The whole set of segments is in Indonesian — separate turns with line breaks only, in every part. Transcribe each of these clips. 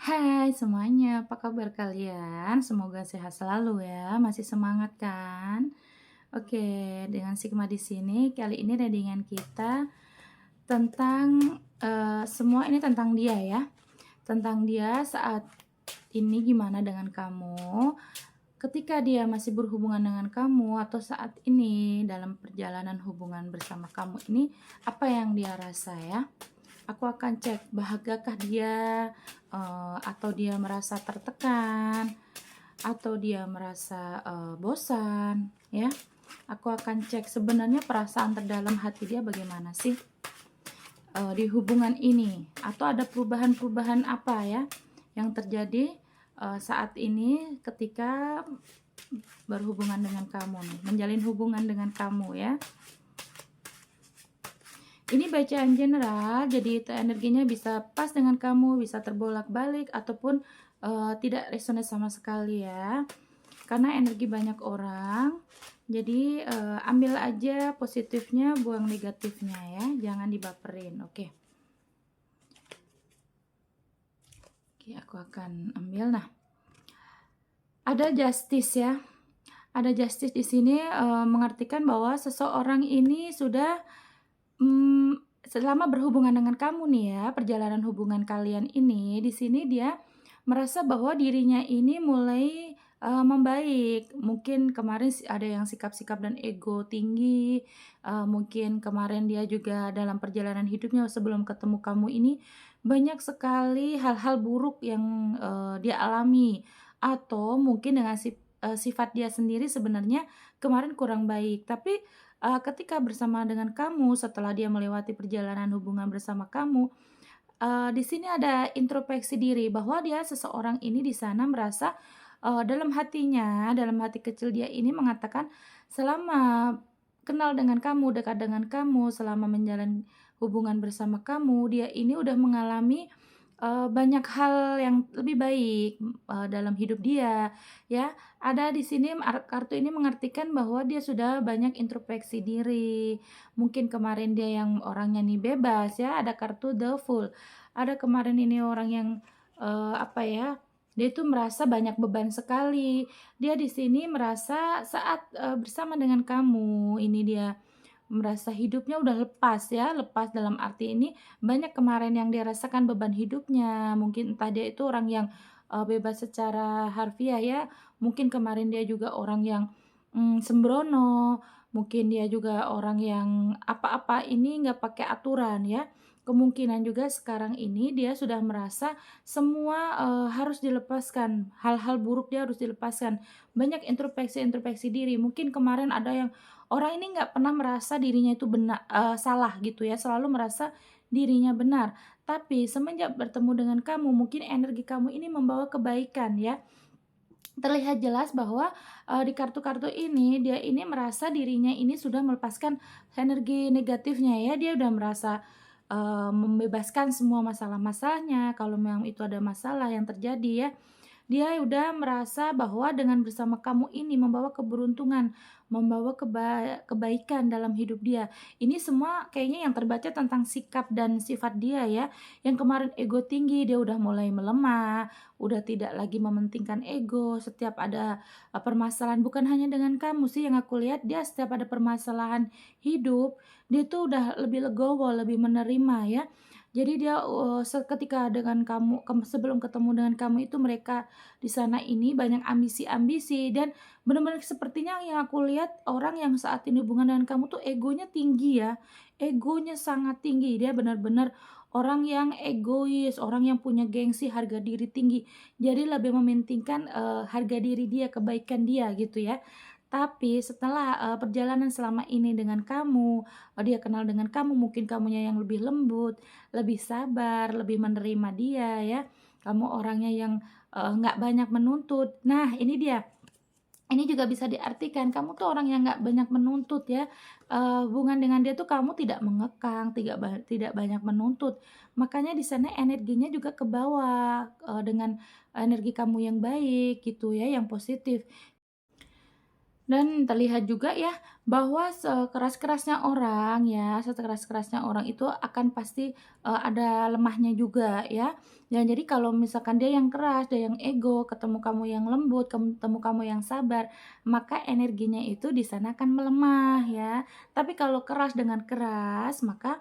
Hai semuanya, apa kabar kalian? Semoga sehat selalu ya, masih semangat kan? Oke, dengan Sigma di sini, kali ini readingan kita tentang semua ini tentang dia ya. Tentang dia saat ini gimana dengan kamu, ketika dia masih berhubungan dengan kamu atau saat ini dalam perjalanan hubungan bersama kamu ini, apa yang dia rasa ya? Aku akan cek bahagiakah dia, atau dia merasa tertekan, atau dia merasa, bosan, ya. Aku akan cek sebenarnya perasaan terdalam hati dia bagaimana sih, di hubungan ini, atau ada perubahan-perubahan apa ya yang terjadi, saat ini ketika berhubungan dengan kamu nih, menjalin hubungan dengan kamu ya. Ini bacaan general, jadi itu energinya bisa pas dengan kamu, bisa terbolak-balik ataupun tidak resonate sama sekali ya. Karena energi banyak orang, jadi ambil aja positifnya, buang negatifnya ya, jangan dibaperin. Oke. Oke, aku akan ambil. Nah, ada justice ya. Ada justice di sini mengartikan bahwa seseorang ini sudah selama berhubungan dengan kamu nih ya, perjalanan hubungan kalian ini, di sini dia merasa bahwa dirinya ini mulai, membaik. Mungkin kemarin ada yang sikap-sikap dan ego tinggi, mungkin kemarin dia juga dalam perjalanan hidupnya sebelum ketemu kamu ini, banyak sekali hal-hal buruk yang, dia alami. Atau mungkin dengan sifat dia sendiri sebenarnya kemarin kurang baik, tapi ketika bersama dengan kamu, setelah dia melewati perjalanan hubungan bersama kamu, di sini ada introspeksi diri bahwa dia seseorang ini di sana merasa, dalam hatinya, dalam hati kecil dia ini mengatakan, selama kenal dengan kamu, dekat dengan kamu, selama menjalin hubungan bersama kamu, dia ini udah mengalami, banyak hal yang lebih baik, dalam hidup dia, ya. Ada di sini kartu ini mengartikan bahwa dia sudah banyak introspeksi diri. Mungkin kemarin dia yang orangnya nih bebas ya, ada kartu The Fool. Ada kemarin ini orang yang, apa ya, dia itu merasa banyak beban sekali. Dia di sini merasa saat, bersama dengan kamu, ini dia merasa hidupnya udah lepas ya, lepas dalam arti ini banyak kemarin yang dia rasakan beban hidupnya, mungkin entah dia itu orang yang, bebas secara harfiah ya, mungkin kemarin dia juga orang yang, sembrono, mungkin dia juga orang yang apa-apa ini nggak pakai aturan ya. Kemungkinan juga sekarang ini dia sudah merasa semua, harus dilepaskan, hal-hal buruk dia harus dilepaskan. Banyak introspeksi-introspeksi diri, mungkin kemarin ada yang orang ini nggak pernah merasa dirinya itu salah gitu ya, selalu merasa dirinya benar. Tapi semenjak bertemu dengan kamu, mungkin energi kamu ini membawa kebaikan ya. Terlihat jelas bahwa, di kartu-kartu ini, dia ini merasa dirinya ini sudah melepaskan energi negatifnya ya, dia udah merasa, membebaskan semua masalah-masalahnya, kalau memang itu ada masalah yang terjadi ya. Dia udah merasa bahwa dengan bersama kamu ini membawa keberuntungan, membawa kebaikan dalam hidup dia. Ini semua kayaknya yang terbaca tentang sikap dan sifat dia ya. Yang kemarin ego tinggi, dia udah mulai melemah, udah tidak lagi mementingkan ego. Setiap ada permasalahan, bukan hanya dengan kamu sih yang aku lihat, dia setiap ada permasalahan hidup, dia tuh udah lebih legowo, lebih menerima ya. Jadi dia, ketika dengan kamu sebelum ketemu dengan kamu itu mereka di sana ini banyak ambisi-ambisi dan benar-benar sepertinya yang aku lihat orang yang saat ini hubungan dengan kamu tuh egonya tinggi ya, egonya sangat tinggi. Dia benar-benar orang yang egois, orang yang punya gengsi, harga diri tinggi. Jadi lebih mementingkan, harga diri dia, kebaikan dia gitu ya. Tapi setelah, perjalanan selama ini dengan kamu, dia kenal dengan kamu, mungkin kamunya yang lebih lembut, lebih sabar, lebih menerima dia ya. Kamu orangnya yang, nggak banyak menuntut. Nah ini dia, ini juga bisa diartikan kamu tuh orang yang nggak banyak menuntut ya, hubungan dengan dia tuh kamu tidak mengekang, tidak banyak menuntut. Makanya di sana energinya juga kebawa, dengan energi kamu yang baik gitu ya, yang positif. Dan terlihat juga ya bahwa sekeras-kerasnya orang ya, sekeras-kerasnya orang itu akan pasti, ada lemahnya juga ya. Dan jadi kalau misalkan dia yang keras, dia yang ego, ketemu kamu yang lembut, ketemu kamu yang sabar, maka energinya itu di sana akan melemah ya. Tapi kalau keras dengan keras, maka,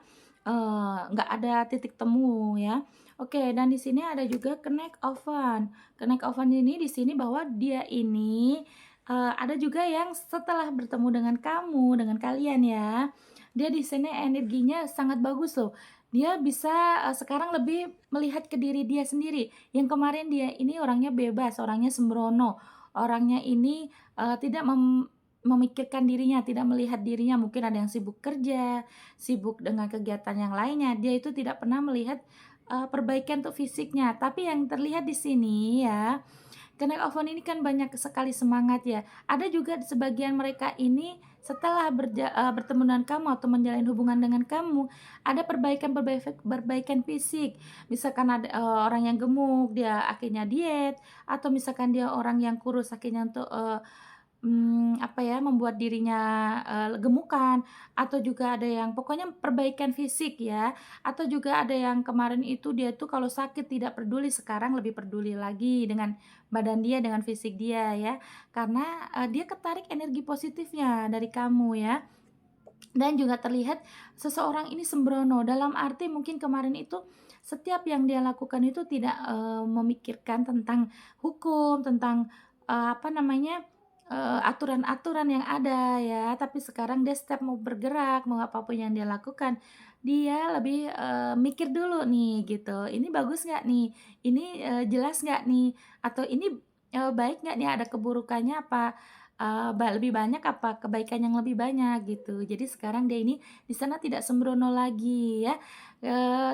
nggak ada titik temu ya. Oke, dan di sini ada juga connect oven. Connect oven ini di sini bahwa dia ini ada juga yang setelah bertemu dengan kamu, dengan kalian ya, dia di sini energinya sangat bagus loh. Dia bisa, sekarang lebih melihat ke diri dia sendiri. Yang kemarin dia ini orangnya bebas, orangnya sembrono, orangnya ini, tidak memikirkan dirinya, tidak melihat dirinya, mungkin ada yang sibuk kerja, sibuk dengan kegiatan yang lainnya, dia itu tidak pernah melihat, perbaikan untuk fisiknya. Tapi yang terlihat di sini ya, Connect Oven ini kan banyak sekali semangat ya. Ada juga sebagian mereka ini setelah bertemu dengan kamu atau menjalin hubungan dengan kamu, ada perbaikan fisik. Misalkan ada, orang yang gemuk, dia akhirnya diet, atau misalkan dia orang yang kurus akhirnya untuk, apa ya, membuat dirinya, gemukan, atau juga ada yang pokoknya perbaikan fisik ya, atau juga ada yang kemarin itu dia tuh kalau sakit tidak peduli, sekarang lebih peduli lagi dengan badan dia, dengan fisik dia ya. Karena, dia ketarik energi positifnya dari kamu ya. Dan juga terlihat seseorang ini sembrono, dalam arti mungkin kemarin itu setiap yang dia lakukan itu tidak, memikirkan tentang hukum, tentang, apa namanya, aturan-aturan yang ada ya, tapi sekarang dia setiap mau bergerak, mau apapun yang dia lakukan, dia lebih, mikir dulu nih gitu, "Ini bagus nggak nih? Ini, jelas nggak nih? Atau ini, baik nggak nih? Ada keburukannya apa?" Lebih banyak apa kebaikan yang lebih banyak gitu. Jadi sekarang dia ini di sana tidak sembrono lagi ya,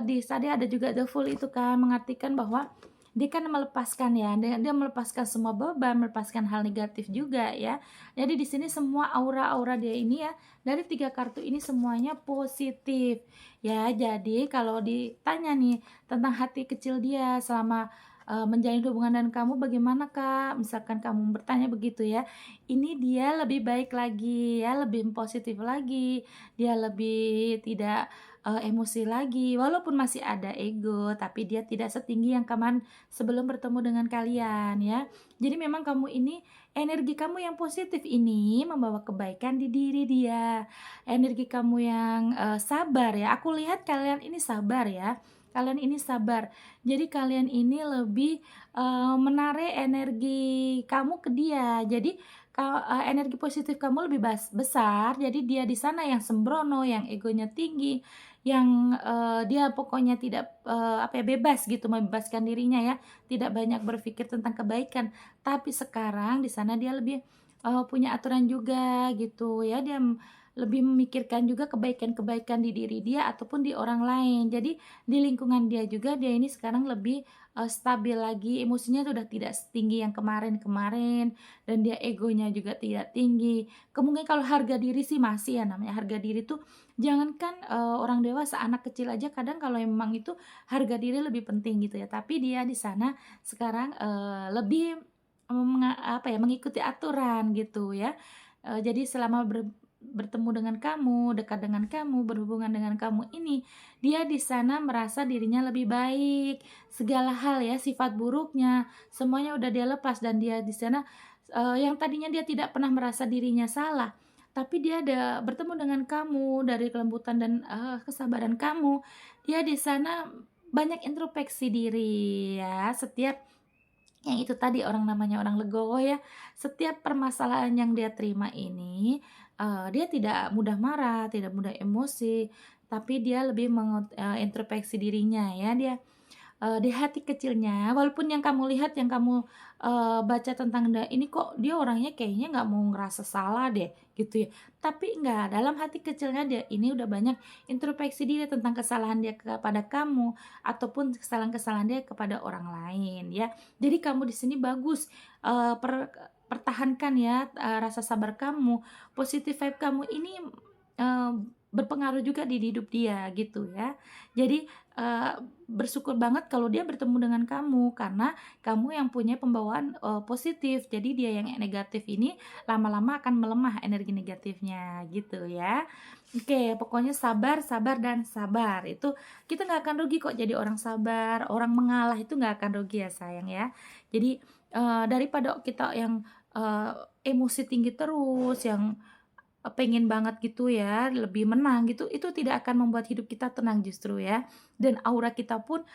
di sana ada juga the full itu kan mengartikan bahwa dia kan melepaskan ya, dia melepaskan semua beban, melepaskan hal negatif juga ya. Jadi di sini semua aura-aura dia ini ya, dari 3 kartu ini semuanya positif ya. Jadi kalau ditanya nih tentang hati kecil dia selama, menjalin hubungan dengan kamu bagaimana Kak? Misalkan kamu bertanya begitu ya, ini dia lebih baik lagi ya, lebih positif lagi, dia lebih tidak, emosi lagi, walaupun masih ada ego, tapi dia tidak setinggi yang kemarin sebelum bertemu dengan kalian ya. Jadi memang kamu ini, energi kamu yang positif ini membawa kebaikan di diri dia. Energi kamu yang, sabar ya, aku lihat kalian ini sabar ya, kalian ini sabar. Jadi kalian ini lebih, menarik energi kamu ke dia. Jadi energi positif kamu lebih besar, jadi dia di sana yang sembrono, yang egonya tinggi, yang, dia pokoknya tidak, apa ya, bebas gitu, membebaskan dirinya ya, tidak banyak berpikir tentang kebaikan. Tapi sekarang di sana dia lebih, punya aturan juga gitu ya, dia lebih memikirkan juga kebaikan-kebaikan di diri dia ataupun di orang lain. Jadi di lingkungan dia juga, dia ini sekarang lebih, stabil lagi, emosinya sudah tidak setinggi yang kemarin-kemarin, dan dia egonya juga tidak tinggi. Kemungkinan kalau harga diri sih masih ya, namanya harga diri tuh jangankan, orang dewasa, anak kecil aja kadang kalau memang itu harga diri lebih penting gitu ya. Tapi dia di sana sekarang, lebih, apa ya, mengikuti aturan gitu ya. Jadi selama bertemu dengan kamu, dekat dengan kamu, berhubungan dengan kamu ini, dia di sana merasa dirinya lebih baik. Segala hal ya, sifat buruknya, semuanya udah dia lepas dan dia di sana, yang tadinya dia tidak pernah merasa dirinya salah, tapi dia ada bertemu dengan kamu dari kelembutan dan, kesabaran kamu, dia di sana banyak introspeksi diri ya, setiap yang itu tadi orang namanya orang legowo ya, setiap permasalahan yang dia terima ini, dia tidak mudah marah, tidak mudah emosi, tapi dia lebih introspeksi dirinya ya, dia di hati kecilnya, walaupun yang kamu lihat, yang kamu, baca tentang ini kok dia orangnya kayaknya nggak mau ngerasa salah deh, gitu ya. Tapi enggak, dalam hati kecilnya dia ini udah banyak introspeksi diri tentang kesalahan dia kepada kamu, ataupun kesalahan-kesalahan dia kepada orang lain, ya. Jadi kamu di sini bagus, pertahankan ya, rasa sabar kamu, positive vibe kamu ini, berpengaruh juga di hidup dia gitu ya. Jadi bersyukur banget kalau dia bertemu dengan kamu karena kamu yang punya pembawaan positif. Jadi dia yang negatif ini lama-lama akan melemah energi negatifnya gitu ya. Oke, pokoknya sabar, sabar dan sabar. Itu kita nggak akan rugi kok jadi orang sabar, orang mengalah itu nggak akan rugi ya sayang ya. Jadi daripada kita yang emosi tinggi terus, yang pengen banget gitu ya, lebih menang gitu, itu tidak akan membuat hidup kita tenang justru ya. Dan aura kita pun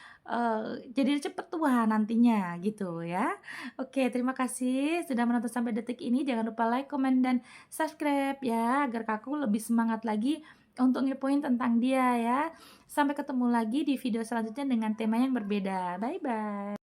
jadi cepet tua nantinya gitu ya. Oke, terima kasih sudah menonton sampai detik ini. Jangan lupa like, comment, dan subscribe ya agar Kakku lebih semangat lagi untuk ngepoin tentang dia ya. Sampai ketemu lagi di video selanjutnya dengan tema yang berbeda. Bye bye.